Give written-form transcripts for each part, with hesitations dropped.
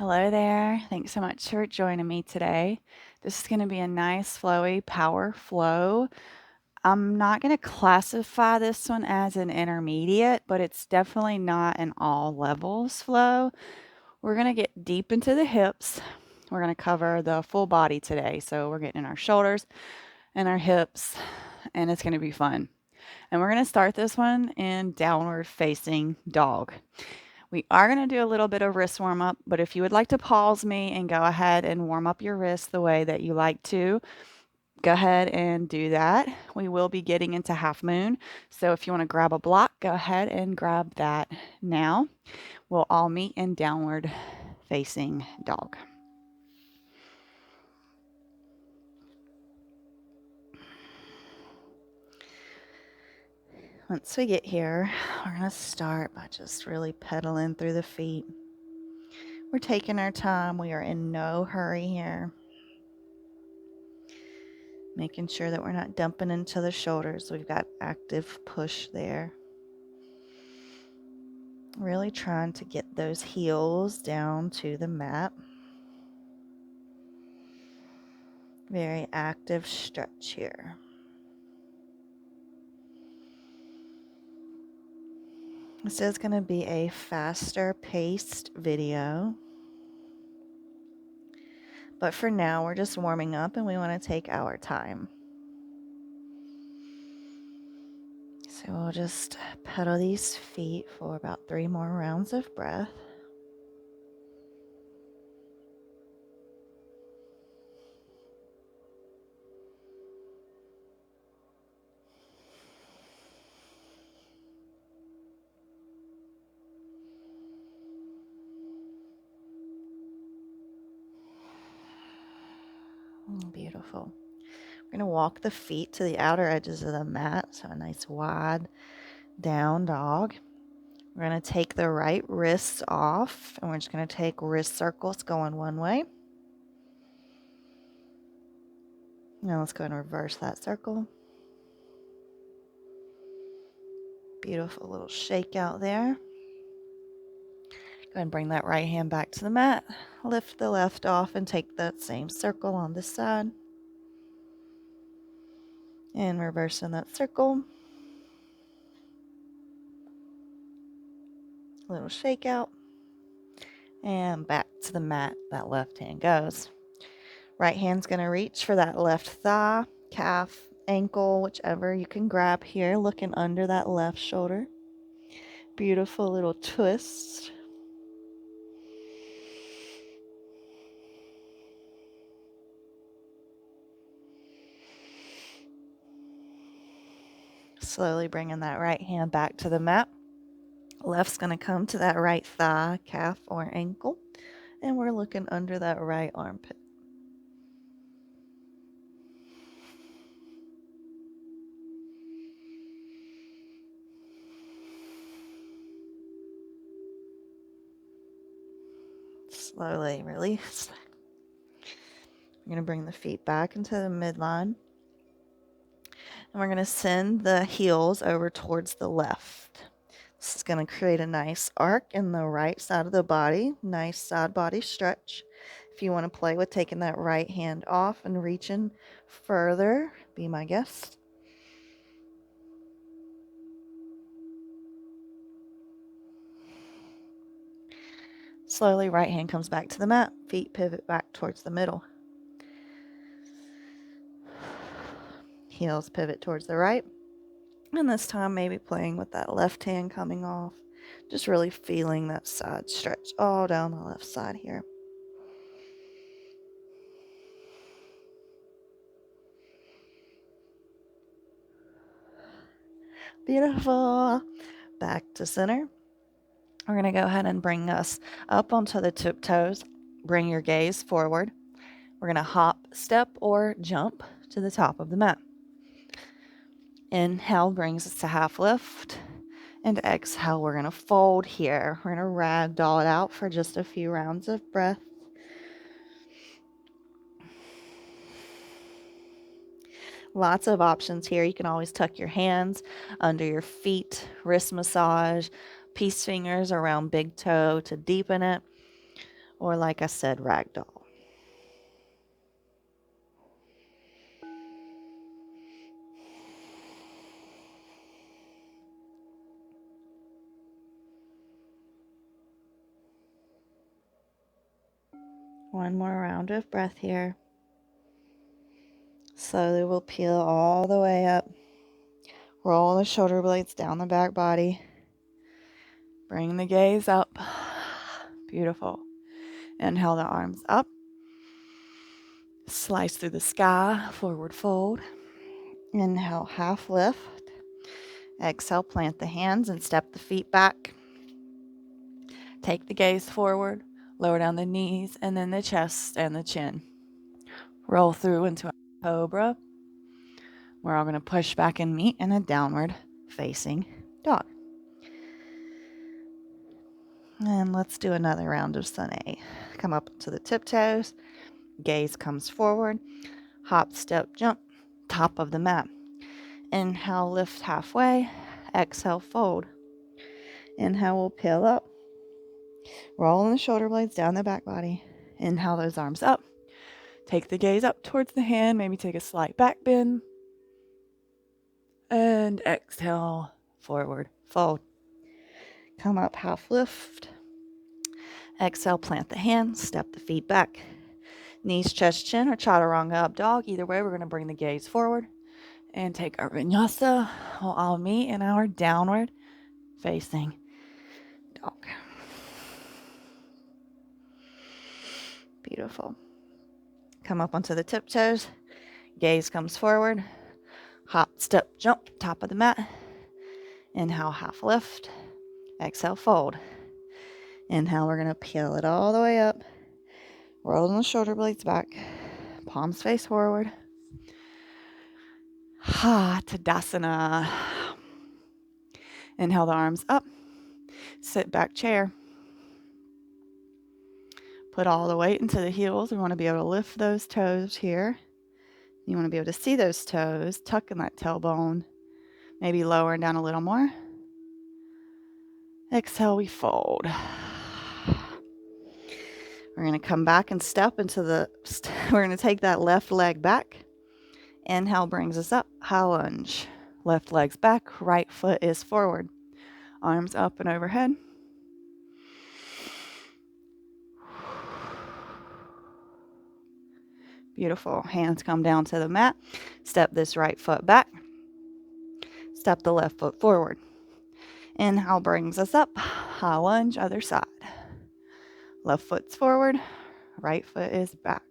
Hello there. Thanks so much for joining me today. This is going to be a nice, flowy power flow. I'm not going to classify this one as an intermediate, but it's definitely not an all levels flow. We're going to get deep into the hips. We're going to cover the full body today. So we're getting in our shoulders and our hips, and it's going to be fun. And we're going to start this one in downward facing dog. We are going to do a little bit of wrist warm up, but if you would like to pause me and go ahead and warm up your wrists the way that you like to, go ahead and do that. We will be getting into half moon. So if you want to grab a block, go ahead and grab that now. We'll all meet in downward facing dog. Once we get here, we're going to start by just really pedaling through the feet. We're taking our time. We are in no hurry here. Making sure that we're not dumping into the shoulders. We've got active push there. Really trying to get those heels down to the mat. Very active stretch here. This is going to be a faster paced video. But for now, we're just warming up and we want to take our time. So we'll just pedal these feet for about 3 more rounds of breath. Beautiful. We're going to walk the feet to the outer edges of the mat, so a nice wide down dog. We're going to take the right wrists off, and we're just going to take wrist circles going one way. Now let's go and reverse that circle. Beautiful little shake out there. Go ahead and bring that right hand back to the mat. Lift the left off and take that same circle on this side. And reversing that circle. Little shake out. And back to the mat that left hand goes. Right hand's going to reach for that left thigh, calf, ankle, whichever you can grab here, looking under that left shoulder. Beautiful little twist. Slowly bringing that right hand back to the mat. Left's going to come to that right thigh, calf, or ankle. And we're looking under that right armpit. Slowly release. We're going to bring the feet back into the midline. And we're going to send the heels over towards the left. This is going to create a nice arc in the right side of the body. Nice side body stretch. If you want to play with taking that right hand off and reaching further, be my guest. Slowly, right hand comes back to the mat. Feet pivot back towards the middle. Heels pivot towards the right. And this time, maybe playing with that left hand coming off. Just really feeling that side stretch all down the left side here. Beautiful. Back to center. We're going to go ahead and bring us up onto the tiptoes. Bring your gaze forward. We're going to hop, step, or jump to the top of the mat. Inhale brings us to half lift. And exhale, we're going to fold here. We're going to ragdoll it out for just a few rounds of breath. Lots of options here. You can always tuck your hands under your feet, wrist massage, peace fingers around big toe to deepen it. or like I said, ragdoll. One more round of breath here. Slowly we'll peel all the way up. Roll the shoulder blades down the back body. Bring the gaze up. Beautiful. Inhale the arms up. Slice through the sky, forward fold. Inhale, half lift. Exhale, plant the hands and step the feet back. Take the gaze forward, lower down the knees and then the chest and the chin. Roll through into a cobra. We're all going to push back and meet in a downward facing dog. And let's do another round of sun A. Come up to the tiptoes. Gaze comes forward. Hop, step, jump. Top of the mat. Inhale, lift halfway. Exhale, fold. Inhale, we'll peel up. Rolling the shoulder blades down the back body. Inhale those arms up. Take the gaze up towards the hand. Maybe take a slight back bend. And exhale, forward fold. Come up, half lift. Exhale, plant the hands. Step the feet back. Knees, chest, chin, or chaturanga up dog. Either way, we're going to bring the gaze forward and take our vinyasa. We'll all meet in our downward facing dog. Beautiful. Come up onto the tiptoes. Gaze comes forward. Hop, step, jump, top of the mat. Inhale, half lift. Exhale, fold. Inhale, we're going to peel it all the way up. Rolling the shoulder blades back. Palms face forward. Tadasana. Inhale the arms up. Sit back chair. Put all the weight into the heels. We want to be able to lift those toes here. You want to be able to see those toes, tuck in that tailbone. Maybe lower down a little more. Exhale, we fold. We're going to come back and step into we're going to take that left leg back. Inhale brings us up, high lunge. Left leg's back, right foot is forward. Arms up and overhead. Beautiful. Hands come down to the mat. Step this right foot back. Step the left foot forward. Inhale brings us up, high lunge, other side. Left foot's forward, right foot is back.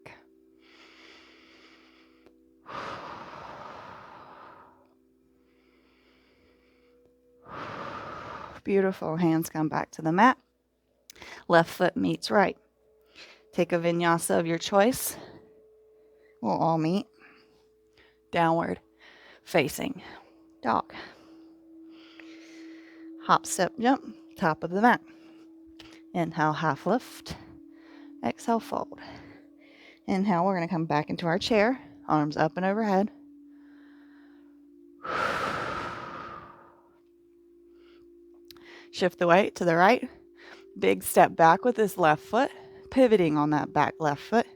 Beautiful. Hands come back to the mat. Left foot meets right. Take a vinyasa of your choice. We'll all meet. Downward facing dog. Hop, step, jump, top of the mat. Inhale, half lift. Exhale, fold. Inhale, we're going to come back into our chair. Arms up and overhead. Shift the weight to the right. Big step back with this left foot. Pivoting on that back left foot.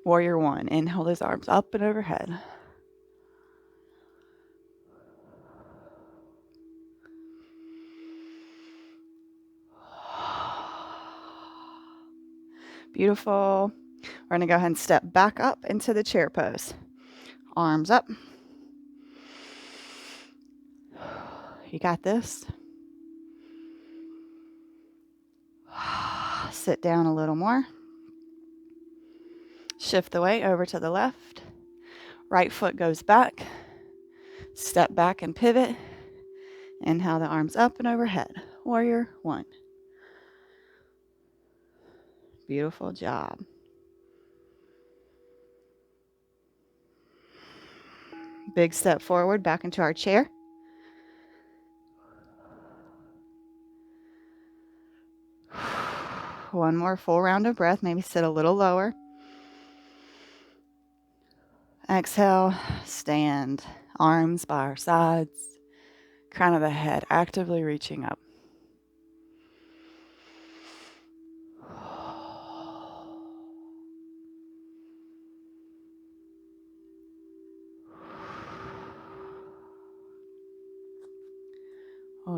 Warrior one. Inhale those arms up and overhead. Beautiful. We're going to go ahead and step back up into the chair pose. Arms up. You got this. Sit down a little more. Shift the weight over to the left. Right foot goes back. Step back and pivot. Inhale the arms up and overhead. Warrior one. Beautiful job. Big step forward, back into our chair. One more full round of breath. Maybe sit a little lower. Exhale, stand. Arms by our sides. Crown of the head actively reaching up.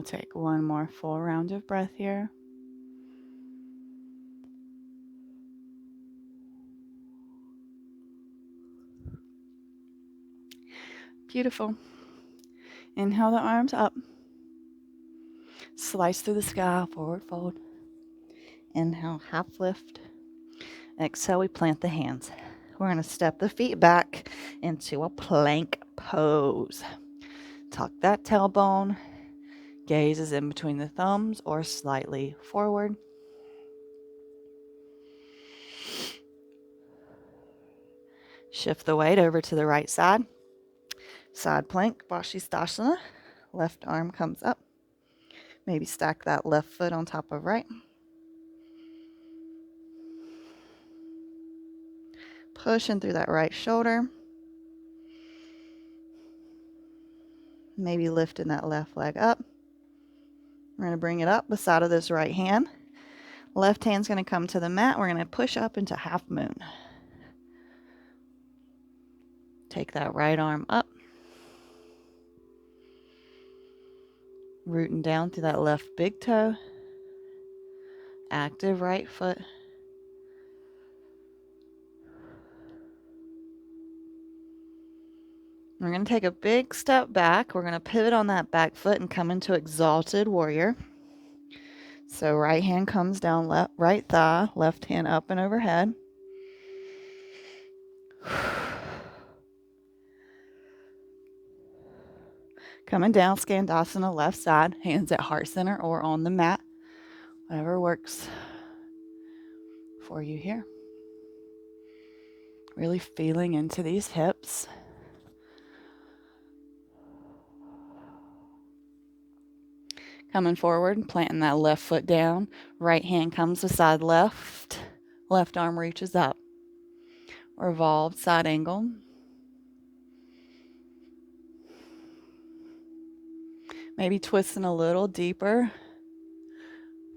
We'll take one more full round of breath here. Beautiful. Inhale the arms up. Slice through the sky, forward fold. Inhale, half lift. Exhale, we plant the hands. We're going to step the feet back into a plank pose. Tuck that tailbone. Gaze is in between the thumbs or slightly forward. Shift the weight over to the right side. Side plank, Vashisthasana. Left arm comes up. Maybe stack that left foot on top of right. Pushing through that right shoulder. Maybe lifting that left leg up. We're going to bring it up the side of this right hand. Left hand's going to come to the mat. We're going to push up into half moon. Take that right arm up. Rooting down through that left big toe. Active right foot. We're going to take a big step back. We're going to pivot on that back foot and come into exalted warrior. So right hand comes down, right thigh, left hand up and overhead. Coming down, Skandasana, left side, hands at heart center or on the mat. Whatever works for you here. Really feeling into these hips. Coming forward, planting that left foot down. Right hand comes beside left. Left arm reaches up. Revolved side angle. Maybe twisting a little deeper.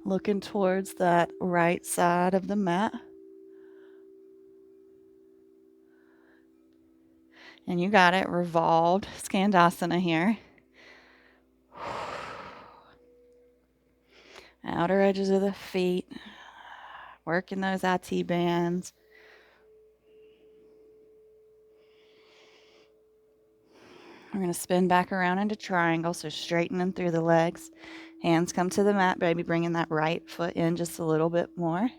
Looking towards that right side of the mat. And you got it. Revolved Skandasana here. Outer edges of the feet. Working those IT bands. We're going to spin back around into triangle, so straightening through the legs. Hands come to the mat, baby, bringing that right foot in just a little bit more.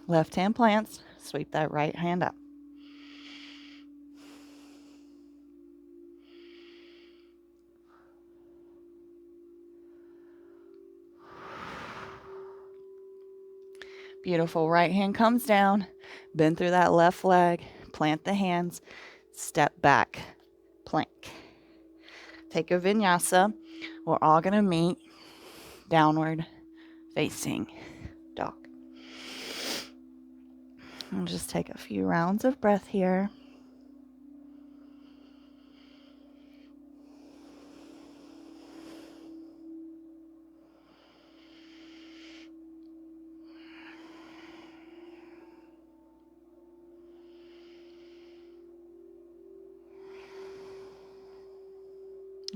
Left hand plants, sweep that right hand up. Beautiful. Right hand comes down, bend through that left leg, plant the hands, step back, plank. Take a vinyasa. We're all going to meet downward facing dog. I'll just take a few rounds of breath here.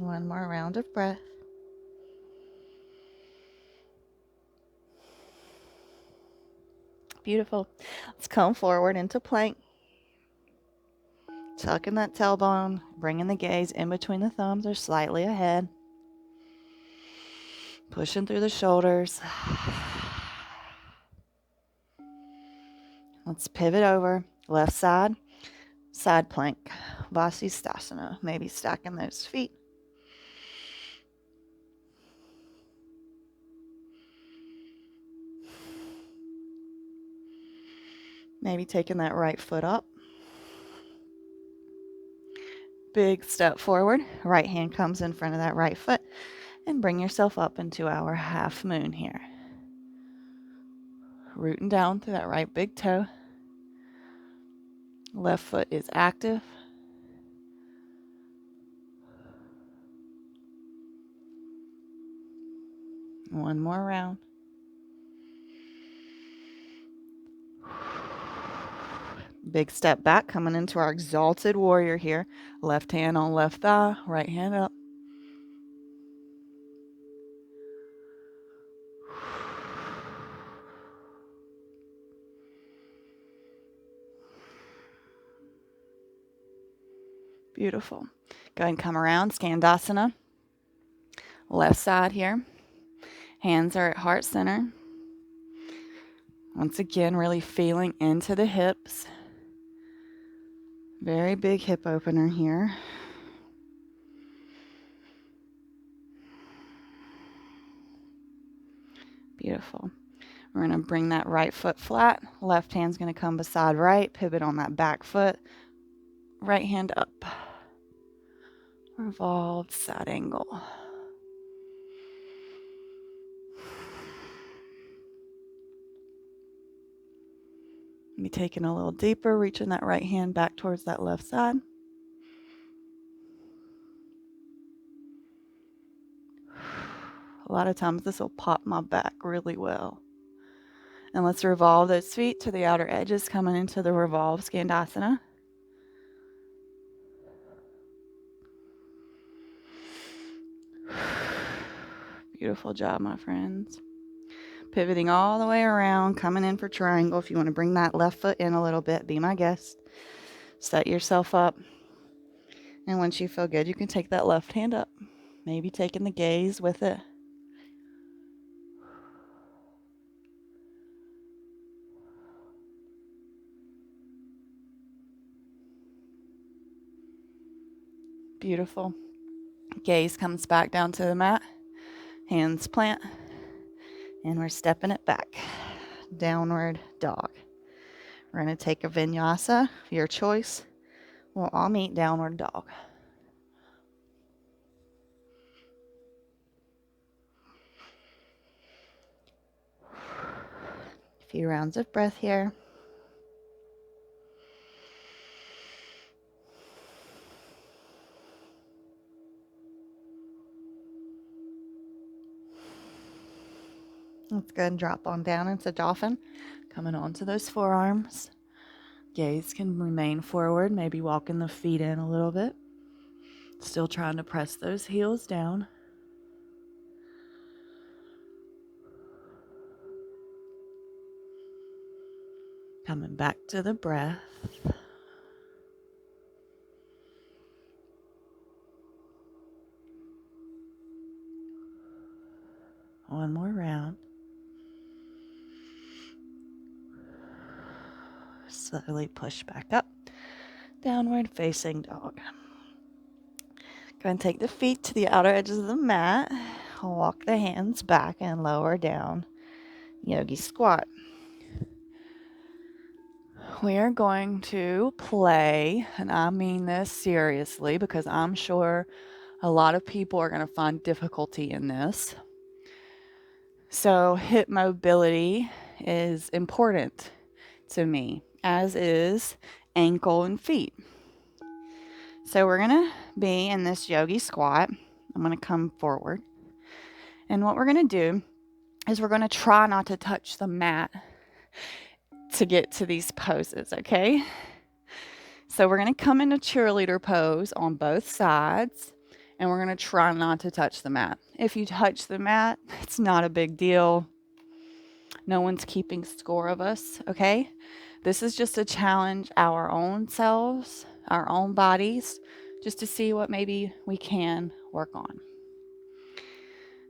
One more round of breath. Beautiful. Let's come forward into plank. Tucking that tailbone, bringing the gaze in between the thumbs or slightly ahead. Pushing through the shoulders. Let's pivot over. Left side, side plank. Vashisthasana. Maybe stacking those feet. Maybe taking that right foot up. Big step forward. Right hand comes in front of that right foot. And bring yourself up into our half moon here. Rooting down through that right big toe. Left foot is active. One more round. Big step back, coming into our exalted warrior here. Left hand on left thigh, right hand up. Beautiful. Go ahead and come around, Skandasana. Left side here. Hands are at heart center. Once again, really feeling into the hips. Very big hip opener here. Beautiful. We're going to bring that right foot flat. Left hand's going to come beside right. Pivot on that back foot. Right hand up. Revolved side angle. Be taking a little deeper, reaching that right hand back towards that left side. A lot of times this will pop my back really well. And let's revolve those feet to the outer edges, coming into the revolved Skandasana. Beautiful job, my friends. Pivoting all the way around, coming in for triangle. If you want to bring that left foot in a little bit, be my guest. Set yourself up. And once you feel good, you can take that left hand up. Maybe taking the gaze with it. Beautiful. Gaze comes back down to the mat. Hands plant. And we're stepping it back. Downward dog. We're going to take a vinyasa, your choice. We'll all meet downward dog. A few rounds of breath here. Let's go and drop on down into Dolphin. Coming onto those forearms. Gaze can remain forward, maybe walking the feet in a little bit. Still trying to press those heels down. Coming back to the breath. One more round. Slowly push back up. Downward facing dog. Go and take the feet to the outer edges of the mat. Walk the hands back and lower down. Yogi squat. We are going to play, and I mean this seriously because I'm sure a lot of people are going to find difficulty in this. So hip mobility is important to me, as is ankle and feet. So we're going to be in this yogi squat. I'm going to come forward. And what we're going to do is we're going to try not to touch the mat to get to these poses, okay? So we're going to come into cheerleader pose on both sides, and we're going to try not to touch the mat. If you touch the mat, it's not a big deal. No one's keeping score of us, okay? This is just to challenge our own selves, our own bodies, just to see what maybe we can work on.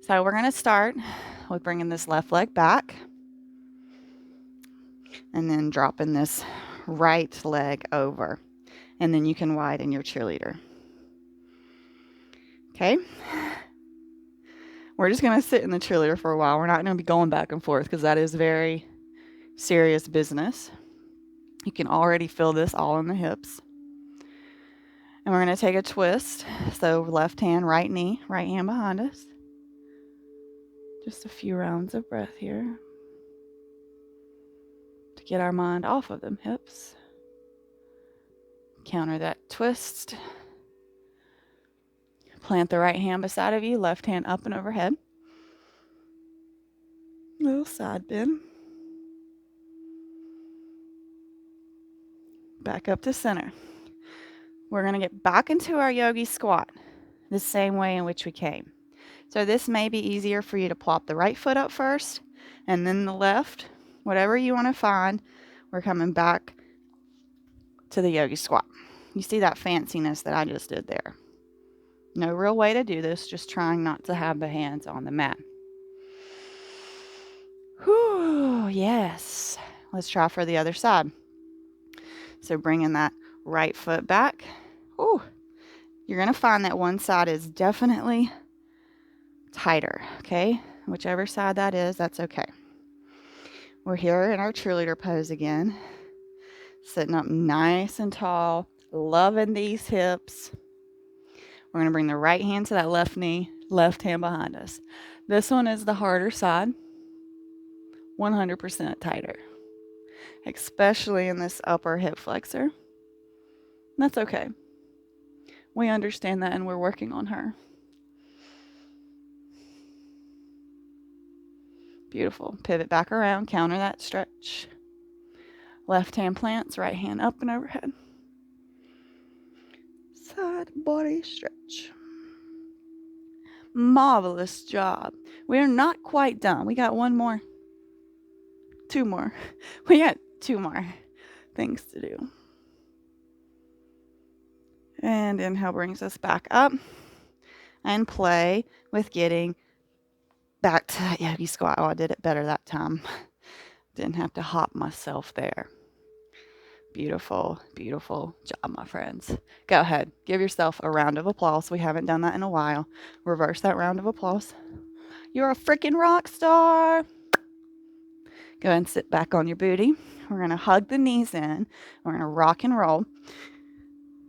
So we're going to start with bringing this left leg back and then dropping this right leg over. And then you can widen your cheerleader. Okay? We're just going to sit in the cheerleader for a while. We're not going to be going back and forth because that is very serious business. You can already feel this all in the hips. And we're going to take a twist. So left hand, right knee, right hand behind us. Just a few rounds of breath here to get our mind off of them hips. Counter that twist. Plant the right hand beside of you, left hand up and overhead. Little side bend. Back up to center. We're going to get back into our yogi squat the same way in which we came. So this may be easier for you to plop the right foot up first and then the left. Whatever you want to find, we're coming back to the yogi squat. You see that fanciness that I just did there. No real way to do this, just trying not to have the hands on the mat. Whew, yes. Let's try for the other side. So bringing that right foot back. Ooh, you're going to find that one side is definitely tighter, okay? Whichever side that is, that's okay. We're here in our cheerleader pose again. Sitting up nice and tall, loving these hips. We're going to bring the right hand to that left knee, left hand behind us. This one is the harder side, 100% tighter, especially in this upper hip flexor. That's okay. We understand that and we're working on her. Beautiful. Pivot back around, counter that stretch. Left hand plants, right hand up and overhead. Side body stretch. Marvelous job. We're not quite done. We got one more. Two more. We got two more things to do. And inhale brings us back up. And play with getting back to that yogi squat. Oh, I did it better that time. Didn't have to hop myself there. Beautiful, beautiful job, my friends. Go ahead. Give yourself a round of applause. We haven't done that in a while. Reverse that round of applause. You're a freaking rock star. Go ahead and sit back on your booty. We're going to hug the knees in. We're going to rock and roll.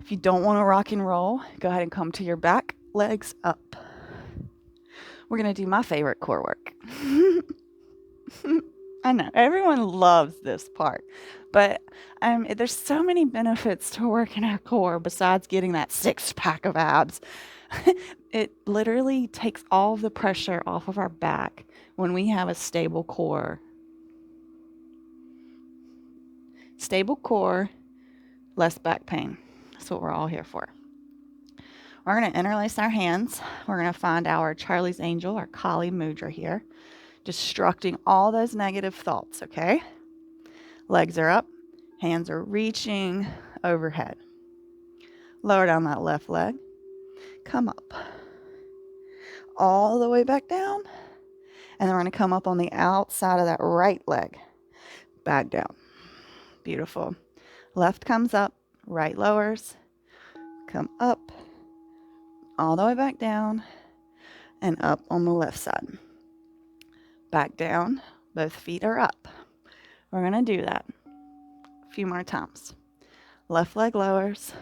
If you don't want to rock and roll, go ahead and come to your back, legs up. We're going to do my favorite core work. I know, everyone loves this part, but there's so many benefits to working our core besides getting that 6-pack of abs. It literally takes all the pressure off of our back when we have a stable core. Stable core, less back pain. That's what we're all here for. We're going to interlace our hands. We're going to find our Charlie's Angel, our Kali Mudra here, destructing all those negative thoughts, okay? Legs are up, hands are reaching overhead. Lower down that left leg. Come up. All the way back down. And then we're going to come up on the outside of that right leg. Back down. Beautiful. Left comes up, right lowers. Come up. All the way back down. And up on the left side. Back down. Both feet are up. We're going to do that a few more times. Left leg lowers.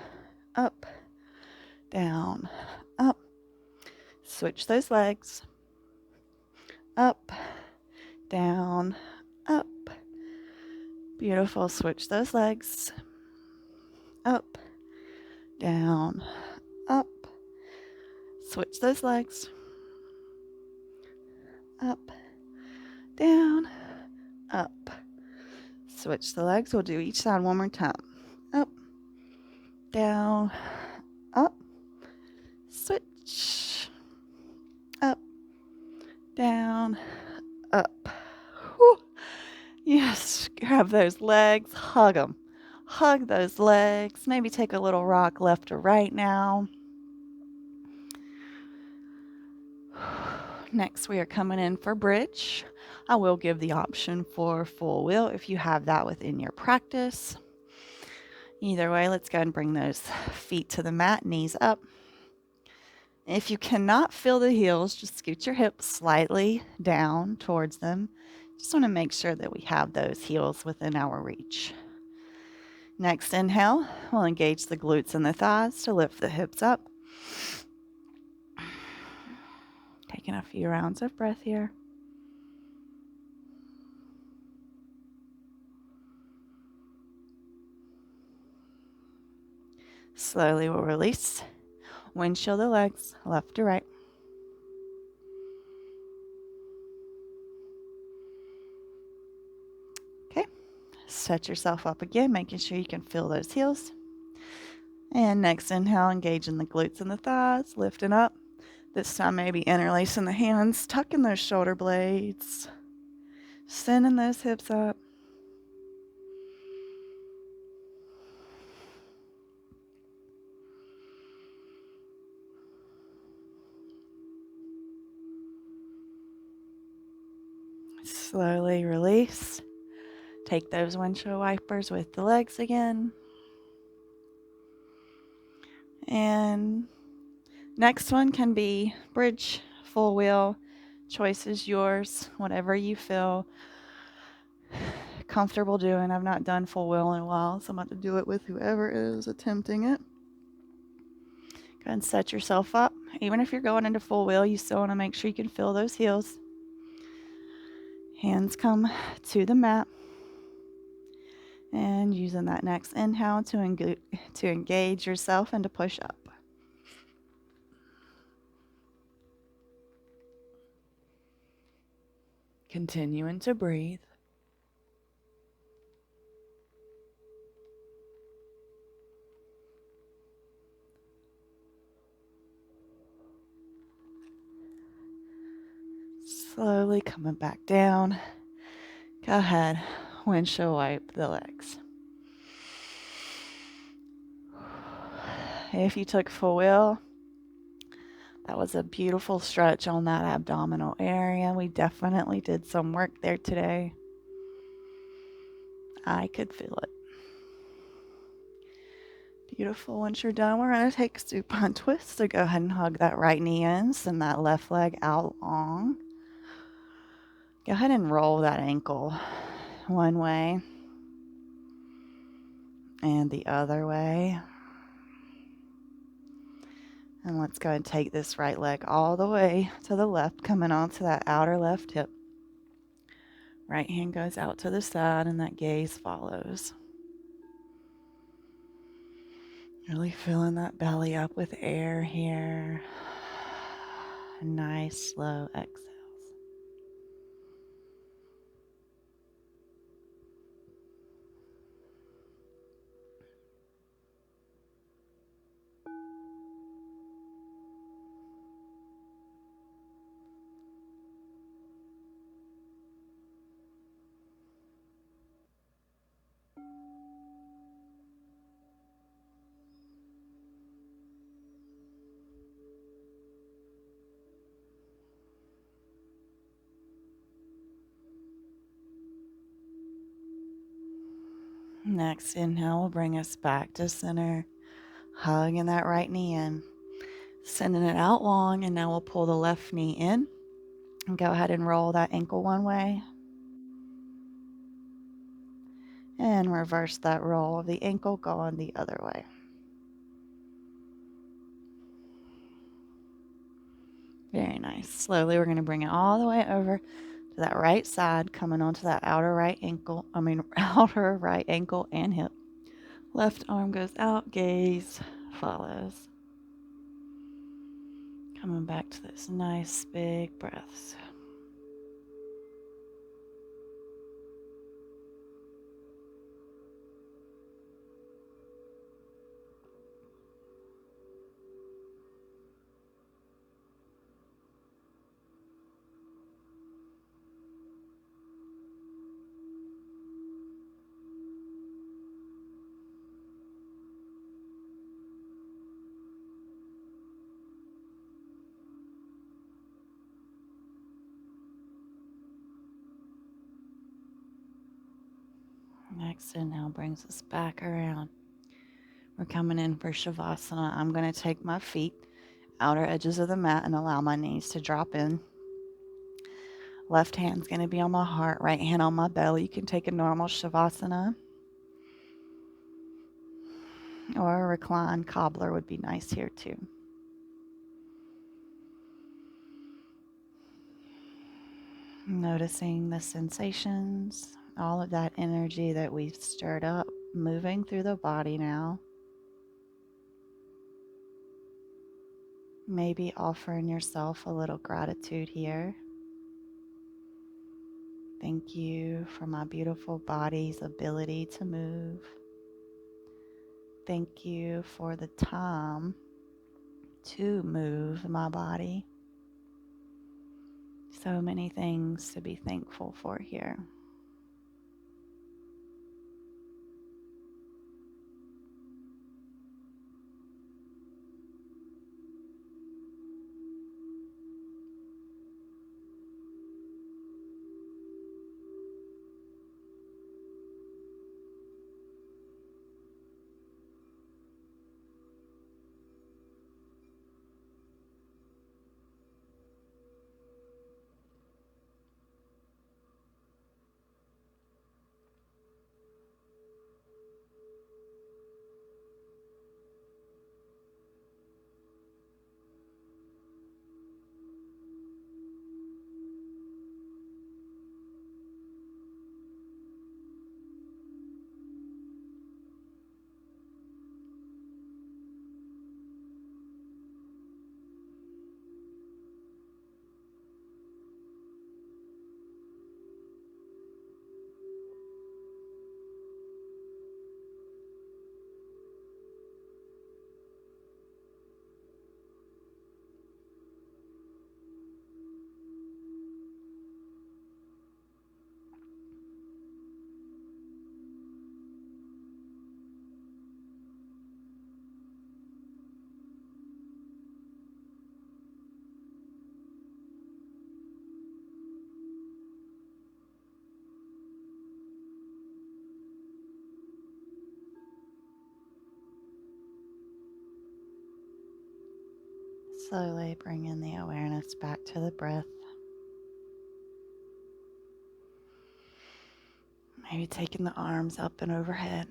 Up. Down. Up. Switch those legs. Up. Down. Up. Beautiful. Switch those legs. Up. Down. Up. Switch those legs. Up. Down. Up. Switch the legs. We'll do each side one more time. Up. Down. Up. Switch. Up. Down. Up. Whew. Yes. Grab those legs. Hug them. Hug those legs. Maybe take a little rock left or right now. Next, we are coming in for bridge. I will give the option for full wheel if you have that within your practice. Either way, let's go ahead and bring those feet to the mat, knees up. If you cannot feel the heels, just scoot your hips slightly down towards them. Just want to make sure that we have those heels within our reach. Next inhale, we'll engage the glutes and the thighs to lift the hips up. Taking a few rounds of breath here. Slowly we'll release. Windshield the legs, left to right. Okay, set yourself up again, making sure you can feel those heels. And next inhale, engaging the glutes and the thighs, lifting up. This time maybe interlacing the hands, tucking those shoulder blades, sending those hips up. Nice. Take those windshield wipers with the legs again. And next one can be bridge, full wheel. Choice is yours, whatever you feel comfortable doing. I've not done full wheel in a while, so I'm about to do it with whoever is attempting it. Go ahead and set yourself up. Even if you're going into full wheel, you still want to make sure you can feel those heels. Hands come to the mat. And using that next inhale to engage yourself and to push up. Continuing to breathe. Slowly coming back down. Go ahead, windshield wipe the legs. If you took full wheel, that was a beautiful stretch on that abdominal area. We definitely did some work there today. I could feel it. Beautiful. Once you're done, we're going to take a supine twist. So go ahead and hug that right knee in, send that left leg out long. Go ahead and roll that ankle one way and the other way. And let's go and take this right leg all the way to the left, coming onto that outer left hip. Right hand goes out to the side and that gaze follows. Really filling that belly up with air here. Nice slow exhales. Next inhale will bring us back to center. Hugging that right knee in. Sending it out long, and now we'll pull the left knee in. And go ahead and roll that ankle one way. And reverse that roll of the ankle going the other way. Very nice. Slowly, we're going to bring it all the way over to that right side, coming onto that outer right ankle and hip. Left arm goes out, gaze follows. Coming back to those nice big breaths. Next inhale brings us back around. We're coming in for savasana. I'm going to take my feet outer edges of the mat and allow my knees to drop in. Left hand's going to be on my heart, right hand on my belly. You can take a normal shavasana or a recline cobbler would be nice here too. Noticing the sensations, all of that energy that we've stirred up, moving through the body now. Maybe offering yourself a little gratitude here. Thank you for my beautiful body's ability to move. Thank you for the time to move my body. So many things to be thankful for here. Slowly bringing the awareness back to the breath. Maybe taking the arms up and overhead.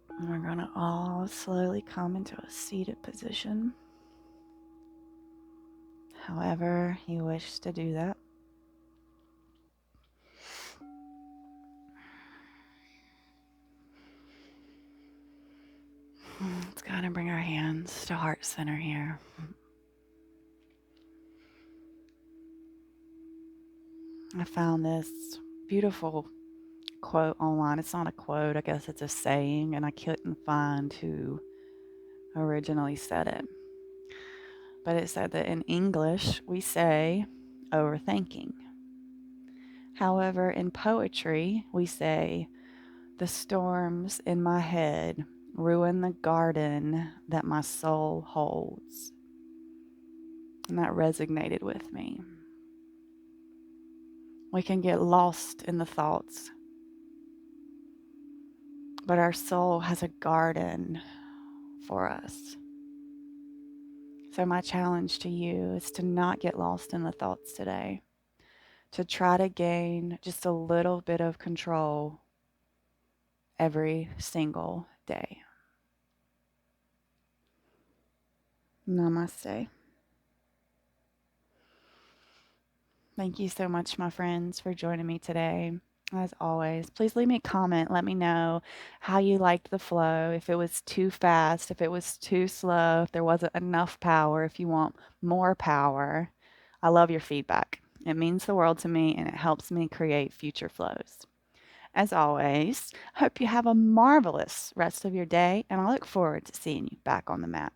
And we're going to all slowly come into a seated position. However you wish to do that. Let's go ahead and bring our hands to heart center here. I found this beautiful quote online. It's not a quote, I guess it's a saying, and I couldn't find who originally said it. But it said that in English, we say overthinking. However, in poetry, we say the storms in my head ruin the garden that my soul holds. And that resonated with me. We can get lost in the thoughts, but our soul has a garden for us. So my challenge to you is to not get lost in the thoughts today, to try to gain just a little bit of control every single day. Namaste. Thank you so much, my friends, for joining me today. As always, please leave me a comment. Let me know how you liked the flow, if it was too fast, if it was too slow, if there wasn't enough power, if you want more power. I love your feedback. It means the world to me and it helps me create future flows. As always, hope you have a marvelous rest of your day, and I look forward to seeing you back on the mat.